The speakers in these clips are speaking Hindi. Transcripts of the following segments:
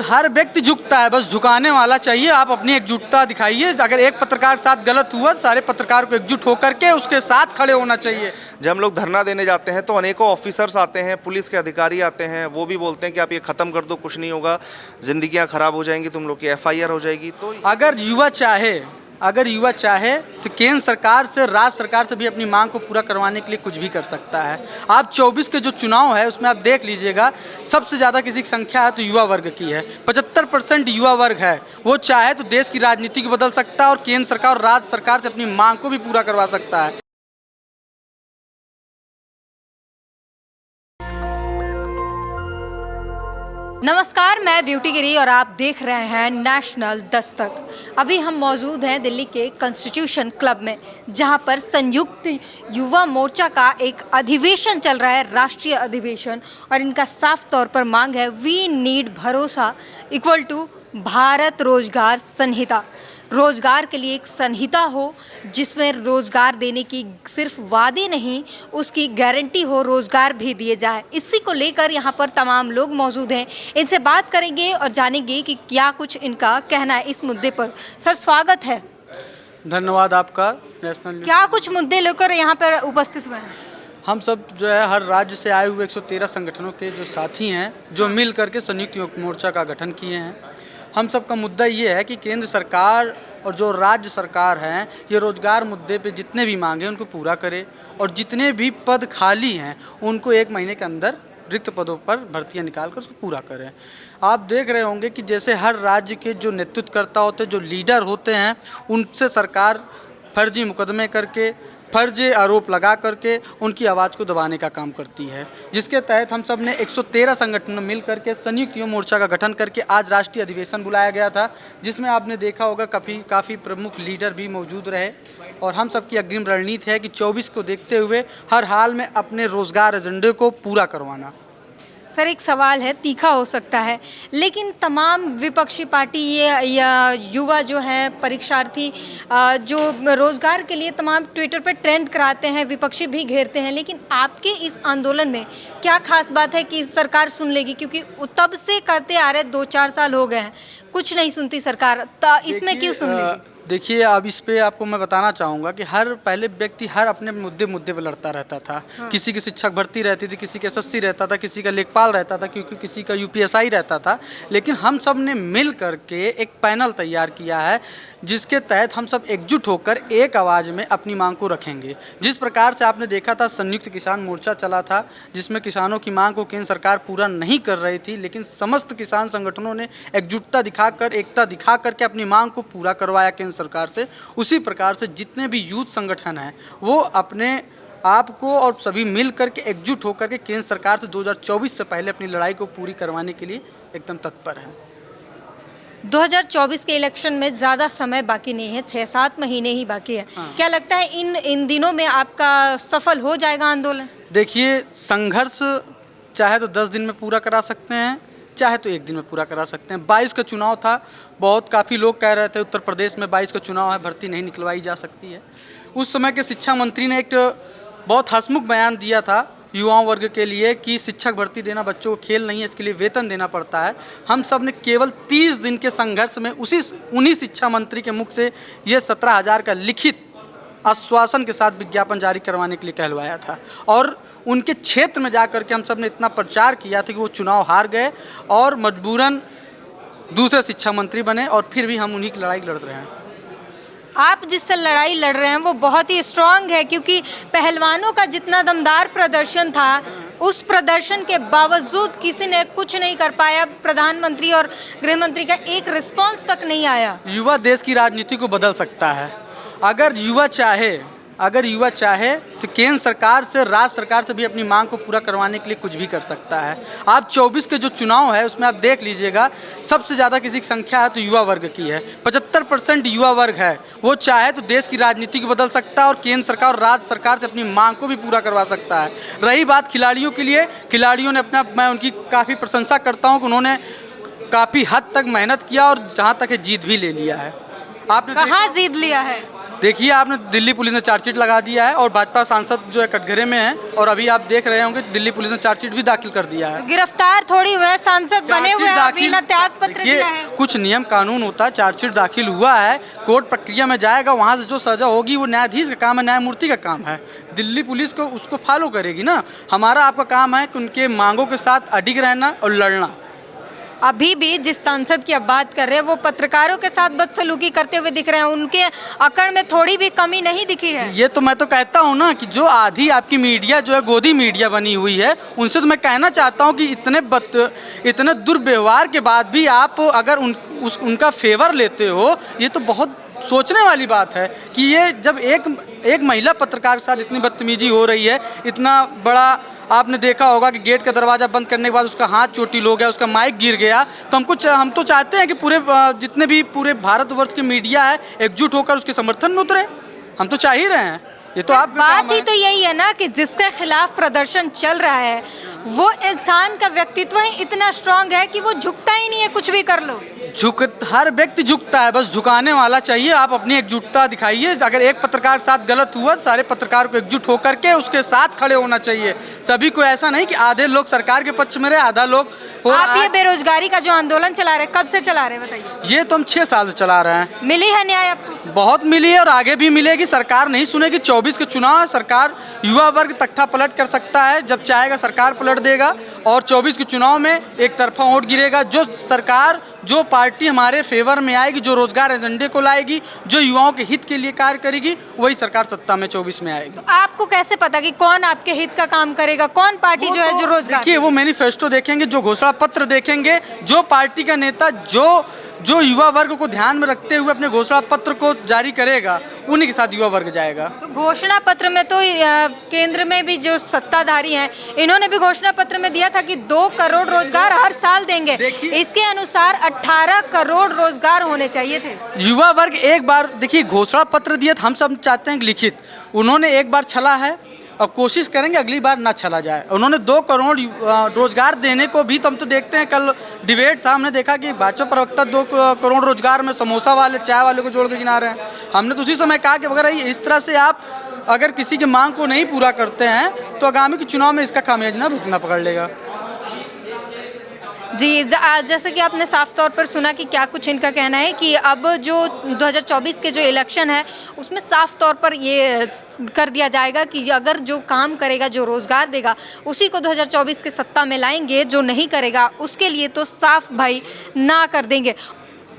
हर व्यक्ति झुकता है, बस झुकाने वाला चाहिए। आप अपनी एकजुटता दिखाइए। अगर एक पत्रकार के साथ गलत हुआ, सारे पत्रकार को एकजुट होकर के उसके साथ खड़े होना चाहिए। जब हम लोग धरना देने जाते हैं तो अनेकों ऑफिसर्स आते हैं, पुलिस के अधिकारी आते हैं, वो भी बोलते हैं कि आप ये ख़त्म कर दो, कुछ नहीं होगा, ज़िंदगियां खराब हो जाएंगी, तुम लोग की FIR हो जाएगी। तो अगर युवा चाहे तो केंद्र सरकार से, राज्य सरकार से भी अपनी मांग को पूरा करवाने के लिए कुछ भी कर सकता है। आप 24 के जो चुनाव है उसमें आप देख लीजिएगा, सबसे ज़्यादा किसी की संख्या है तो युवा वर्ग की है। 75% युवा वर्ग है। वो चाहे तो देश की राजनीति को बदल सकता है और केंद्र सरकार और राज्य सरकार से अपनी मांग को भी पूरा करवा सकता है। नमस्कार, मैं ब्यूटी गिरी और आप देख रहे हैं नेशनल दस्तक। अभी हम मौजूद हैं दिल्ली के कॉन्स्टिट्यूशन क्लब में, जहां पर संयुक्त युवा मोर्चा का एक अधिवेशन चल रहा है, राष्ट्रीय अधिवेशन। और इनका साफ तौर पर मांग है वी नीड भरोसा इक्वल टू भारत रोजगार संहिता। रोजगार के लिए एक संहिता हो जिसमें रोजगार देने की सिर्फ वादे नहीं, उसकी गारंटी हो, रोजगार भी दिए जाए। इसी को लेकर यहाँ पर तमाम लोग मौजूद हैं। इनसे बात करेंगे और जानेंगे कि क्या कुछ इनका कहना है इस मुद्दे पर। सर, स्वागत है। धन्यवाद आपका। नेशनल क्या कुछ मुद्दे लेकर यहाँ पर उपस्थित हुए हैं? हम सब जो है हर राज्य से आए हुए 113 संगठनों के जो साथी हैं, जो मिल करके संयुक्त युवा मोर्चा का गठन किए हैं। हम सब का मुद्दा ये है कि केंद्र सरकार और जो राज्य सरकार हैं, ये रोजगार मुद्दे पे जितने भी मांगे उनको पूरा करे और जितने भी पद खाली हैं उनको 1 महीने के अंदर रिक्त पदों पर भर्तियां निकाल कर उसको पूरा करें। आप देख रहे होंगे कि जैसे हर राज्य के जो नेतृत्वकर्ता होते हैं, जो लीडर होते हैं, उनसे सरकार फर्जी मुकदमे करके, फर्जी आरोप लगा करके उनकी आवाज़ को दबाने का काम करती है। जिसके तहत हम सब ने 113 संगठन मिल करके संयुक्त युवा मोर्चा का गठन करके आज राष्ट्रीय अधिवेशन बुलाया गया था, जिसमें आपने देखा होगा काफ़ी प्रमुख लीडर भी मौजूद रहे। और हम सब की अग्रिम रणनीति है कि 24 को देखते हुए हर हाल में अपने रोजगार एजेंडे को पूरा करवाना। सर, एक सवाल है, तीखा हो सकता है, लेकिन तमाम विपक्षी पार्टी या युवा जो हैं, परीक्षार्थी जो रोज़गार के लिए तमाम ट्विटर पर ट्रेंड कराते हैं, विपक्षी भी घेरते हैं। लेकिन आपके इस आंदोलन में क्या खास बात है कि सरकार सुन लेगी? क्योंकि तब से करते आ रहे 2-4 साल हो गए हैं, कुछ नहीं सुनती सरकार, तो इसमें क्यों सुन लेगी? देखिए, अब इस पे आपको मैं बताना चाहूँगा कि पहले व्यक्ति हर अपने मुद्दे पे लड़ता रहता था। हाँ। किसी की शिक्षक भर्ती रहती थी, किसी का SSC रहता था, किसी का लेखपाल रहता था, क्योंकि किसी का UPSI रहता था। लेकिन हम सब ने मिल करके एक पैनल तैयार किया है, जिसके तहत हम सब एकजुट होकर एक आवाज़ में अपनी मांग को रखेंगे। जिस प्रकार से आपने देखा था संयुक्त किसान मोर्चा चला था, जिसमें किसानों की मांग को केंद्र सरकार पूरा नहीं कर रही थी, लेकिन समस्त किसान संगठनों ने एकजुटता दिखाकर, एकता दिखा करके अपनी मांग को पूरा करवाया केंद्र सरकार से। उसी प्रकार से जितने भी यूथ संगठन हैं, वो अपने आप को और सभी मिल करके एकजुट होकर के केंद्र सरकार से 2024 से पहले अपनी लड़ाई को पूरी करवाने के लिए एकदम तत्पर हैं। 2024 के इलेक्शन में ज़्यादा समय बाकी नहीं है, 6-7 महीने ही बाकी है। हाँ। क्या लगता है इन दिनों में आपका सफल हो जाएगा आंदोलन? देखिए, संघर्ष चाहे तो 10 दिन में पूरा करा सकते हैं, चाहे तो 1 दिन में पूरा करा सकते हैं। 22 का चुनाव था, काफ़ी लोग कह रहे थे उत्तर प्रदेश में 22 का चुनाव है, भर्ती नहीं निकलवाई जा सकती है। उस समय के शिक्षा मंत्री ने एक बहुत हंसमुख बयान दिया था युवाओं वर्ग के लिए कि शिक्षक भर्ती देना बच्चों को खेल नहीं है, इसके लिए वेतन देना पड़ता है। हम सब ने केवल 30 दिन के संघर्ष में उन्हीं शिक्षा मंत्री के मुख से ये 17,000 का लिखित आश्वासन के साथ विज्ञापन जारी करवाने के लिए कहलवाया था। और उनके क्षेत्र में जाकर के हम सब ने इतना प्रचार किया था कि वो चुनाव हार गए और मजबूरन दूसरे शिक्षा मंत्री बने, और फिर भी हम उन्हीं की लड़ाई लड़ रहे हैं। आप जिससे लड़ाई लड़ रहे हैं वो बहुत ही स्ट्रांग है, क्योंकि पहलवानों का जितना दमदार प्रदर्शन था, उस प्रदर्शन के बावजूद किसी ने कुछ नहीं कर पाया। प्रधानमंत्री और गृह मंत्री का एक रिस्पांस तक नहीं आया। युवा देश की राजनीति को बदल सकता है। अगर युवा चाहे तो केंद्र सरकार से, राज्य सरकार से भी अपनी मांग को पूरा करवाने के लिए कुछ भी कर सकता है। आप 24 के जो चुनाव है उसमें आप देख लीजिएगा, सबसे ज़्यादा किसी की संख्या है तो युवा वर्ग की है। 75% युवा वर्ग है। वो चाहे तो देश की राजनीति को बदल सकता है और केंद्र सरकार और राज्य सरकार से अपनी मांग को भी पूरा करवा सकता है। रही बात खिलाड़ियों के लिए, खिलाड़ियों ने मैं उनकी काफ़ी प्रशंसा करता हूँ कि उन्होंने काफ़ी हद तक मेहनत किया और जहाँ तक है जीत भी ले लिया है। आपने कहाँ जीत लिया है? देखिए, आपने दिल्ली पुलिस ने चार्जशीट लगा दिया है और भाजपा सांसद जो है कटघरे में है, और अभी आप देख रहे होंगे दिल्ली पुलिस ने चार्जशीट भी दाखिल कर दिया है। गिरफ्तार थोड़ी हुए, सांसद बने हुए हैं, अभी दाखिल- ना त्याग पत्र देखिए, दिया है। कुछ नियम कानून होता है, चार्जशीट दाखिल हुआ है, कोर्ट प्रक्रिया में जाएगा, वहाँ से जो सजा होगी वो न्यायाधीश का काम है, न्यायमूर्ति का काम है। दिल्ली पुलिस को उसको फॉलो करेगी ना। हमारा आपका काम है कि उनके मांगों के साथ अडिग रहना और लड़ना। अभी भी जिस सांसद की अब बात कर रहे हैं वो पत्रकारों के साथ बदसलूकी करते हुए दिख रहे हैं, उनके अकड़ में थोड़ी भी कमी नहीं दिखी है। ये तो मैं तो कहता हूँ ना कि जो आधी आपकी मीडिया जो है गोदी मीडिया बनी हुई है, उनसे तो मैं कहना चाहता हूँ कि इतने दुर्व्यवहार के बाद भी आप अगर उनका फेवर लेते हो, ये तो बहुत सोचने वाली बात है कि ये जब एक महिला पत्रकार के साथ इतनी बदतमीजी हो रही है, इतना बड़ा आपने देखा होगा कि गेट का दरवाज़ा बंद करने के बाद उसका हाथ चोटिल हो गया, उसका माइक गिर गया, तो हम तो चाहते हैं कि जितने भी पूरे भारतवर्ष की मीडिया है एकजुट होकर उसके समर्थन में उतरे। हम तो चाह ही रहे हैं। ये तो आप बात ही तो यही है ना कि जिसके खिलाफ प्रदर्शन चल रहा है वो इंसान का व्यक्तित्व ही इतना स्ट्रांग है कि वो झुकता ही नहीं है, कुछ भी कर लो। हर व्यक्ति झुकता है, बस झुकाने वाला चाहिए। आप अपनी एकजुटता दिखाइए। अगर एक पत्रकार के साथ गलत हुआ, सारे पत्रकार को एकजुट होकर के उसके साथ खड़े होना चाहिए। सभी को ऐसा नहीं कि आधे लोग सरकार के पक्ष में रहे, आधा लोग आप ये बेरोजगारी का जो आंदोलन चला रहे, कब से चला रहे बताइए? ये तो हम 6 साल से चला रहे हैं। मिली है न्याय आपको? बहुत मिली है और आगे भी मिलेगी। सरकार नहीं सुनेगी। 24 के चुनाव है, सरकार युवा वर्ग तख्ता पलट कर सकता है, जब चाहेगा सरकार पलट देगा। और 24 के चुनाव में एक तरफा वोट गिरेगा। जो सरकार, जो पार्टी हमारे फेवर में आएगी, जो रोजगार एजेंडे को लाएगी, जो युवाओं के हित के लिए कार्य करेगी, वही सरकार सत्ता में 24 में आएगी। तो आपको कैसे पता कि कौन आपके हित का काम करेगा, कौन पार्टी जो है जो रोजगार? देखिए, वो मैनिफेस्टो देखेंगे, जो घोषणा पत्र देखेंगे, जो पार्टी का नेता जो युवा वर्ग को ध्यान में रखते हुए अपने घोषणा पत्र को जारी करेगा, उन्हीं के साथ युवा वर्ग जाएगा। तो घोषणा पत्र में तो केंद्र में भी जो सत्ताधारी हैं, इन्होंने भी घोषणा पत्र में दिया था कि 2 करोड़ रोजगार हर साल देंगे। इसके अनुसार 18 करोड़ रोजगार होने चाहिए थे। युवा वर्ग एक बार देखिए घोषणा पत्र दिया था, हम सब चाहते हैं कि लिखित। उन्होंने एक बार छला है और कोशिश करेंगे अगली बार ना चला जाए। उन्होंने 2 करोड़ रोजगार देने को भी, तो हम तो देखते हैं, कल डिबेट था, हमने देखा कि भाजपा प्रवक्ता 2 करोड़ रोजगार में समोसा वाले, चाय वाले को जोड़ के गिना रहे हैं। हमने तो उसी समय कहा कि अगर इस तरह से आप अगर किसी की मांग को नहीं पूरा करते हैं तो आगामी के चुनाव में इसका खामियाजा भुगतना पकड़ लेगा। जी, जैसे कि आपने साफ तौर पर सुना कि क्या कुछ इनका कहना है कि अब जो 2024 के जो इलेक्शन है उसमें साफ तौर पर ये कर दिया जाएगा कि अगर जो काम करेगा, जो रोज़गार देगा, उसी को 2024 के सत्ता में लाएंगे। जो नहीं करेगा उसके लिए तो साफ भाई ना कर देंगे।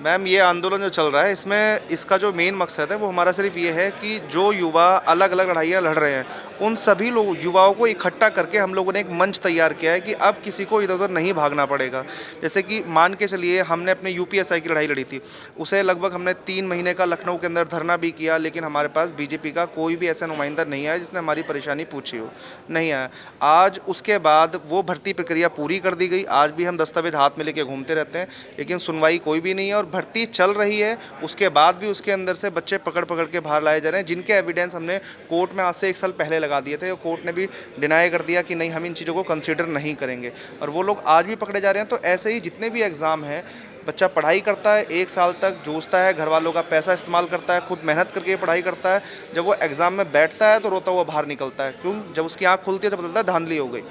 मैम, ये आंदोलन जो चल रहा है, इसमें इसका जो मेन मकसद है वो हमारा सिर्फ ये है कि जो युवा अलग अलग लड़ाइयाँ लड़ रहे हैं, उन सभी लोग युवाओं को इकट्ठा करके हम लोगों ने एक मंच तैयार किया है कि अब किसी को इधर उधर नहीं भागना पड़ेगा। जैसे कि मान के चलिए, हमने अपने यूपीएसआई की लड़ाई लड़ी थी, उसे लगभग हमने 3 महीने का लखनऊ के अंदर धरना भी किया, लेकिन हमारे पास बीजेपी का कोई भी ऐसा नुमाइंदा नहीं आया जिसने हमारी परेशानी पूछी हो, नहीं आया। आज उसके बाद वो भर्ती प्रक्रिया पूरी कर दी गई। आज भी हम दस्तावेज हाथ में लेके घूमते रहते हैं, लेकिन सुनवाई कोई भी नहीं है और भर्ती चल रही है। उसके बाद भी उसके अंदर से बच्चे पकड़ पकड़ के बाहर लाए जा रहे हैं, जिनके एविडेंस हमने कोर्ट में आज से 1 साल पहले लगा दिए थे और कोर्ट ने भी डिनाई कर दिया कि नहीं, हम इन चीज़ों को कंसीडर नहीं करेंगे, और वो लोग आज भी पकड़े जा रहे हैं। तो ऐसे ही जितने भी एग्ज़ाम हैं, बच्चा पढ़ाई करता है, 1 साल तक जूझता है, घर वालों का पैसा इस्तेमाल करता है, खुद मेहनत करके पढ़ाई करता है, जब वो एग्ज़ाम में बैठता है तो रोता हुआ बाहर निकलता है। क्यों? जब उसकी आँख खुलती है तो पता चलता है धांधली हो गई,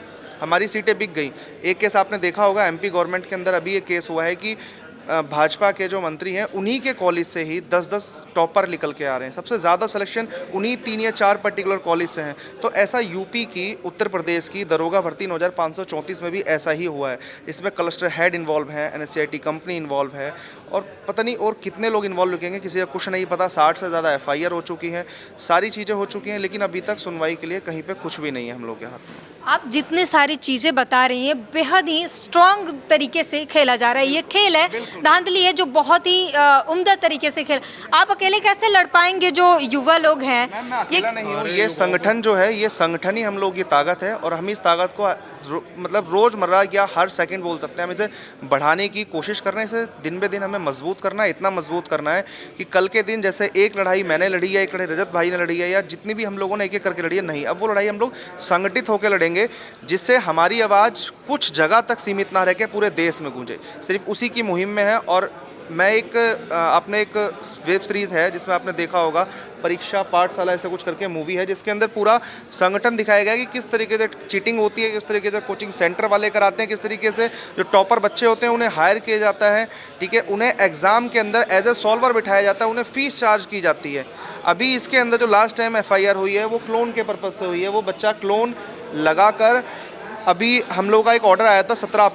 हमारी सीटें बिक गई। एक केस आपने देखा होगा, एमपी गवर्नमेंट के अंदर अभी एक केस हुआ है कि भाजपा के जो मंत्री हैं, उन्हीं के कॉलेज से ही 10-10 टॉपर निकल के आ रहे हैं। सबसे ज़्यादा सिलेक्शन उन्हीं 3 या 4 पर्टिकुलर कॉलेज से हैं। तो ऐसा यूपी की, उत्तर प्रदेश की दरोगा भर्ती 9534 में भी ऐसा ही हुआ है। इसमें क्लस्टर हेड इन्वॉल्व हैं, NSCIT कंपनी इन्वॉल्व है, और पता नहीं और कितने लोग इन्वॉल्व रुकेंगे, किसी का कुछ नहीं पता। 60 से ज़्यादा FIR हो चुकी हैं, सारी चीज़ें हो चुकी हैं, लेकिन अभी तक सुनवाई के लिए कहीं पर कुछ भी नहीं है हम लोग के हाथ में। आप जितनी सारी चीज़ें बता रही हैं, बेहद ही स्ट्रॉन्ग तरीके से खेला जा रहा है। ये खेल है, धांधली है, जो बहुत ही उम्दा तरीके से खेल। आप अकेले कैसे लड़ पाएंगे जो युवा लोग हैं? मैं अकेला नहीं हूँ, ये संगठन जो है, ये संगठन ही हम लोग की ताकत है, और हम इस ताकत को मतलब रोज़मर्रा या हर सेकंड बोल सकते हैं, हम इसे बढ़ाने की कोशिश कर रहे हैं। इसे दिन ब दिन हमें मजबूत करना है, इतना मजबूत करना है कि कल के दिन जैसे एक लड़ाई मैंने लड़ी है, एक लड़ाई रजत भाई ने लड़ी है, या जितनी भी हम लोगों ने एक एक करके लड़ी है, नहीं, अब वो लड़ाई हम लोग संगठित होकर लड़ेंगे, जिससे हमारी आवाज़ कुछ जगह तक सीमित ना रह के पूरे देश में गूंजे। सिर्फ उसी की मुहिम में है, और मैं एक आपने एक वेब सीरीज़ है जिसमें आपने देखा होगा, परीक्षा पाठशाला ऐसे कुछ करके मूवी है, जिसके अंदर पूरा संगठन दिखाया गया है कि किस तरीके से चीटिंग होती है, किस तरीके से कोचिंग सेंटर वाले कराते हैं, किस तरीके से जो टॉपर बच्चे होते हैं उन्हें हायर किया जाता है, ठीक है, उन्हें एग्ज़ाम के अंदर एज ए सॉल्वर बिठाया जाता है, उन्हें फ़ीस चार्ज की जाती है। अभी इसके अंदर जो लास्ट टाइम FIR हुई है वो क्लोन के पर्पज़ से हुई है। वो बच्चा क्लोन लगाकर, अभी हम लोग का एक ऑर्डर आया था 17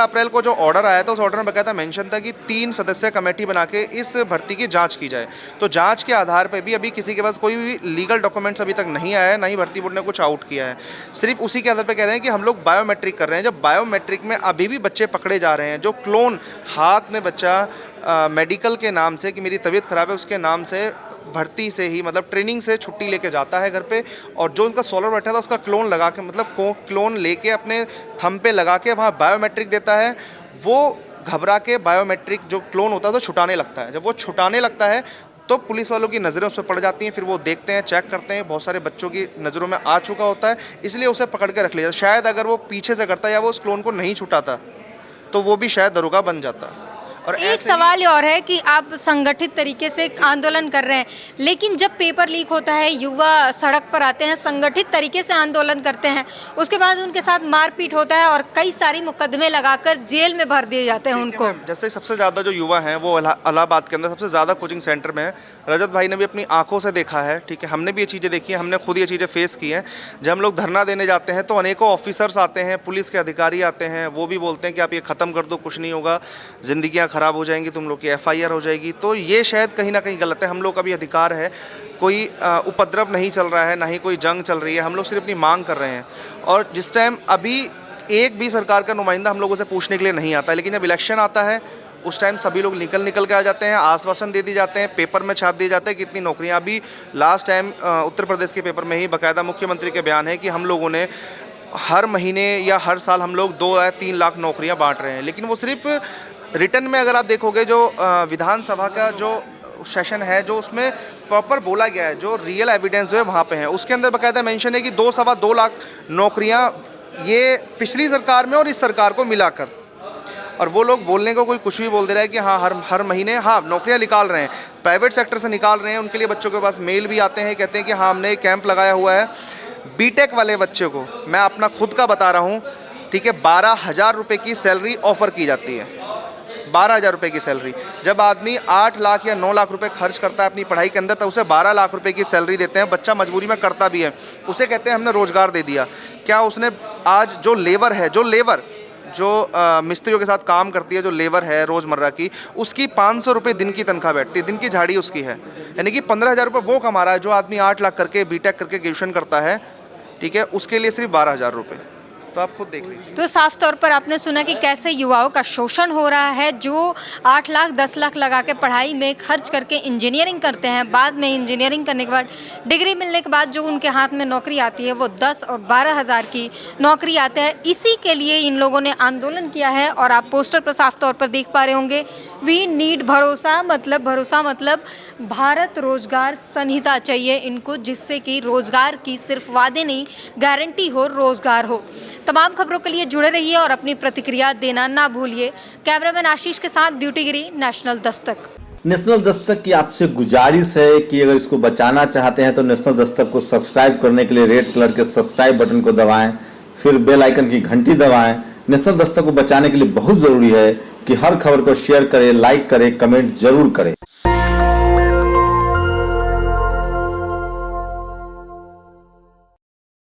अप्रैल को जो ऑर्डर आया था, उस ऑर्डर में बकायदा मेंशन था कि 3 सदस्य कमेटी बना के इस भर्ती की जांच की जाए। तो जांच के आधार पे भी अभी किसी के पास कोई भी लीगल डॉक्यूमेंट्स अभी तक नहीं आया है, ना ही भर्ती बोर्ड ने कुछ आउट किया है। सिर्फ उसी के आधार पे कह रहे हैं कि हम लोग बायोमेट्रिक कर रहे हैं। जब बायोमेट्रिक में अभी भी बच्चे पकड़े जा रहे हैं, जो क्लोन हाथ में बच्चा मेडिकल के नाम से कि मेरी तबीयत ख़राब है उसके नाम से भर्ती से ही मतलब ट्रेनिंग से छुट्टी लेके जाता है घर पे, और जो उनका सॉल्वर बैठा था उसका क्लोन लगा के मतलब क्लोन लेके अपने थंब पे लगा के वहाँ बायोमेट्रिक देता है। वो घबरा के बायोमेट्रिक जो क्लोन होता है तो छुटाने लगता है। जब वो छुटाने लगता है तो पुलिस वालों की नज़रें उस पर पड़ जाती हैं, फिर वो देखते हैं, चेक करते हैं, बहुत सारे बच्चों की नज़रों में आ चुका होता है, इसलिए उसे पकड़ के रख लिया। शायद अगर वो पीछे से करता या वो उस क्लोन को नहीं छुटाता तो वो भी शायद दरोगा बन जाता। और एक सवाल और है कि आप संगठित तरीके से आंदोलन कर रहे हैं, लेकिन जब पेपर लीक होता है, युवा सड़क पर आते हैं, संगठित तरीके से आंदोलन करते हैं, उसके बाद उनके साथ मारपीट होता है और कई सारी मुकदमे लगाकर जेल में भर दिए जाते हैं उनको। जैसे सबसे ज़्यादा जो युवा हैं वो इलाहाबाद के अंदर सबसे ज़्यादा कोचिंग सेंटर में है। रजत भाई ने भी अपनी आंखों से देखा है, ठीक है, हमने भी ये चीज़ें देखी हैं, हमने खुद ये चीज़ें फेस की हैं। जब हम लोग धरना देने जाते हैं तो अनेकों ऑफिसर्स आते हैं, पुलिस के अधिकारी आते हैं, वो भी बोलते हैं कि आप ये ख़त्म कर दो, कुछ नहीं होगा, ज़िंदगियाँ ख़राब हो जाएंगी, तुम लोग की FIR हो जाएगी। तो ये शायद कहीं ना कहीं गलत है। हम लोग का भी अधिकार है, कोई उपद्रव नहीं चल रहा है, ना ही कोई जंग चल रही है, हम लोग सिर्फ अपनी मांग कर रहे हैं। और जिस टाइम अभी एक भी सरकार का नुमाइंदा हम लोगों से पूछने के लिए नहीं आता, लेकिन जब इलेक्शन आता है उस टाइम सभी लोग निकल के आ जाते हैं, आश्वासन दे दिए जाते हैं, पेपर में छाप दिए जाते हैं कितनी नौकरियां। अभी लास्ट टाइम उत्तर प्रदेश के पेपर में ही बाकायदा मुख्यमंत्री के बयान है कि हम लोगों ने हर महीने या हर साल हम लोग 2 या 3 लाख नौकरियां बांट रहे हैं। लेकिन वो सिर्फ रिटर्न में अगर आप देखोगे, जो विधानसभा का जो सेशन है, जो उसमें प्रॉपर बोला गया है, जो रियल एविडेंस जो है वहाँ पे है, उसके अंदर बाकायदा मेंशन है कि 2-2.25 लाख नौकरियाँ ये पिछली सरकार में और इस सरकार को मिलाकर। और वो लोग बोलने को कोई कुछ भी बोल दे रहा है कि हाँ हर महीने हाँ नौकरियाँ निकाल रहे हैं, प्राइवेट सेक्टर से निकाल रहे हैं। उनके लिए बच्चों के पास मेल भी आते हैं, कहते हैं कि हाँ हमने कैंप लगाया हुआ है। बीटेक वाले बच्चों को मैं अपना खुद का बता रहा हूँ, ठीक है, 12,000 रुपये की सैलरी ऑफ़र की जाती है। 12,000 रुपये की सैलरी। जब आदमी 8 लाख या 9 लाख रुपए खर्च करता है अपनी पढ़ाई के अंदर, तो उसे 12 लाख रुपए की सैलरी देते हैं। बच्चा मजबूरी में करता भी है, उसे कहते हैं हमने रोज़गार दे दिया। क्या उसने आज जो लेबर है, जो मिस्त्रियों के साथ काम करती है, जो लेबर है रोज़मर्रा की, उसकी 500 रुपये दिन की तनख्वाह बैठती है, दिन की झाड़ी उसकी है। यानी कि 15,000 रुपये वो कमा रहा है जो आदमी 8 लाख करके बीटेक करके ग्रेजुएशन करता है, ठीक है, उसके लिए सिर्फ 12,000 रुपये। तो आप खुद देख लीजिए। तो साफ तौर पर आपने सुना कि कैसे युवाओं का शोषण हो रहा है, जो 8 लाख 10 लाख लगा के पढ़ाई में खर्च करके इंजीनियरिंग करते हैं। बाद में इंजीनियरिंग करने के बाद डिग्री मिलने के बाद जो उनके हाथ में नौकरी आती है वो 10 और 12,000 की नौकरी आती है। इसी के लिए इन लोगों ने आंदोलन किया है। और आप पोस्टर पर साफ तौर पर देख पा रहे होंगे, वी नीड भरोसा मतलब भारत रोजगार संहिता चाहिए इनको, जिससे कि रोजगार की सिर्फ वादे नहीं, गारंटी हो, रोजगार हो। तमाम खबरों के लिए जुड़े रहिए और अपनी प्रतिक्रिया देना ना भूलिए। कैमरामैन आशीष के साथ ब्यूटी गिरी, नेशनल दस्तक। नेशनल दस्तक की आपसे गुजारिश है कि अगर इसको बचाना चाहते हैं तो नेशनल दस्तक को सब्सक्राइब करने के लिए रेड कलर के सब्सक्राइब बटन को दबाएं, फिर बेल आइकन की घंटी दबाएं। नेशनल दस्तक को बचाने के लिए बहुत जरूरी है कि हर खबर को शेयर करें, लाइक करें, कमेंट जरूर करें।